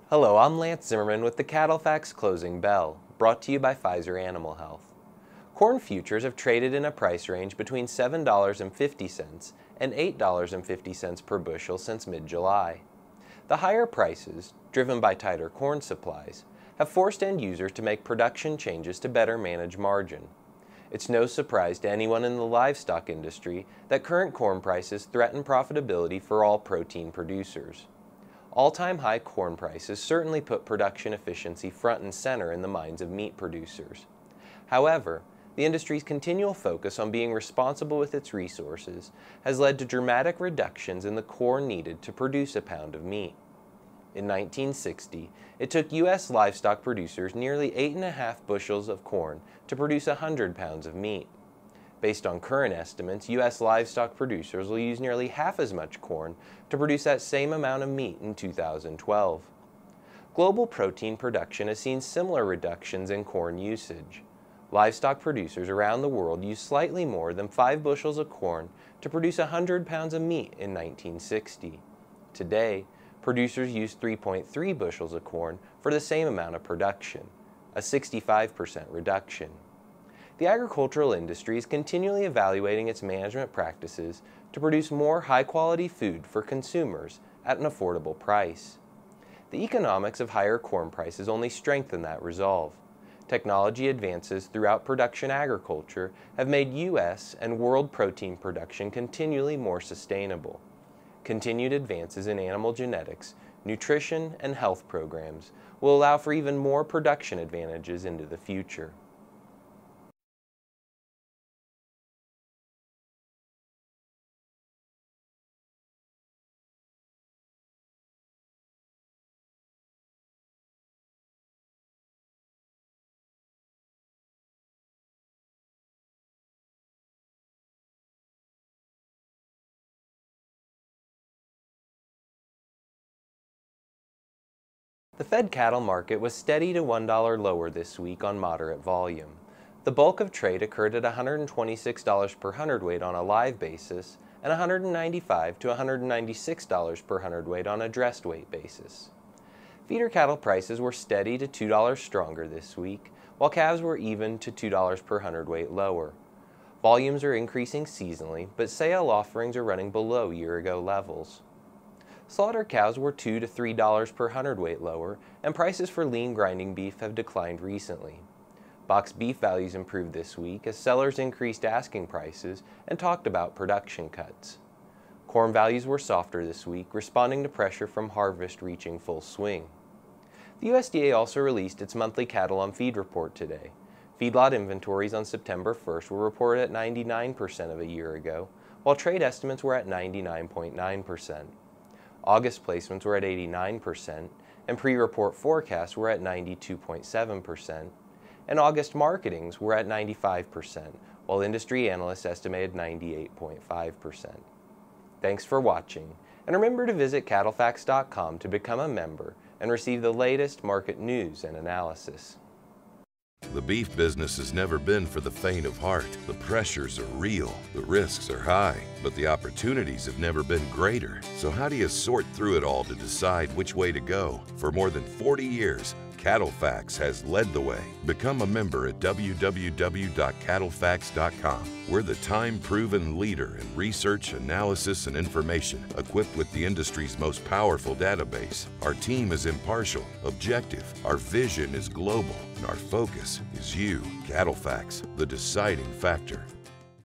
Hello, I'm Lance Zimmerman with the Cattle Facts Closing Bell, brought to you by Pfizer Animal Health. Corn futures have traded in a price range between $7.50 and $8.50 per bushel since mid-July. The higher prices, driven by tighter corn supplies, have forced end users to make production changes to better manage margin. It's no surprise to anyone in the livestock industry that current corn prices threaten profitability for all protein producers. All-time high corn prices certainly put production efficiency front and center in the minds of meat producers. However, the industry's continual focus on being responsible with its resources has led to dramatic reductions in the corn needed to produce a pound of meat. In 1960, it took U.S. livestock producers nearly 8.5 bushels of corn to produce 100 pounds of meat. Based on current estimates, U.S. livestock producers will use nearly half as much corn to produce that same amount of meat in 2012. Global protein production has seen similar reductions in corn usage. Livestock producers around the world used slightly more than 5 bushels of corn to produce 100 pounds of meat in 1960. Today, producers use 3.3 bushels of corn for the same amount of production, a 65% reduction. The agricultural industry is continually evaluating its management practices to produce more high-quality food for consumers at an affordable price. The economics of higher corn prices only strengthen that resolve. Technology advances throughout production agriculture have made U.S. and world protein production continually more sustainable. Continued advances in animal genetics, nutrition, and health programs will allow for even more production advantages into the future. The fed cattle market was steady to $1 lower this week on moderate volume. The bulk of trade occurred at $126 per hundredweight on a live basis and $195 to $196 per hundredweight on a dressed weight basis. Feeder cattle prices were steady to $2 stronger this week, while calves were even to $2 per hundredweight lower. Volumes are increasing seasonally, but sale offerings are running below year-ago levels. Slaughter cows were $2 to $3 per hundredweight lower, and prices for lean grinding beef have declined recently. Boxed beef values improved this week as sellers increased asking prices and talked about production cuts. Corn values were softer this week, responding to pressure from harvest reaching full swing. The USDA also released its monthly cattle on feed report today. Feedlot inventories on September 1st were reported at 99% of a year ago, while trade estimates were at 99.9%. August placements were at 89%, and pre-report forecasts were at 92.7%, and August marketings were at 95%, while industry analysts estimated 98.5%. Thanks for watching, and remember to visit CattleFacts.com to become a member and receive the latest market news and analysis. The beef business has never been for the faint of heart. The pressures are real, the risks are high, but the opportunities have never been greater. So how do you sort through it all to decide which way to go? For more than 40 years, Cattle Facts has led the way. Become a member at www.cattlefacts.com. We're the time-proven leader in research, analysis, and information, equipped with the industry's most powerful database. Our team is impartial, objective, our vision is global, and our focus is you. Cattle Facts, the deciding factor.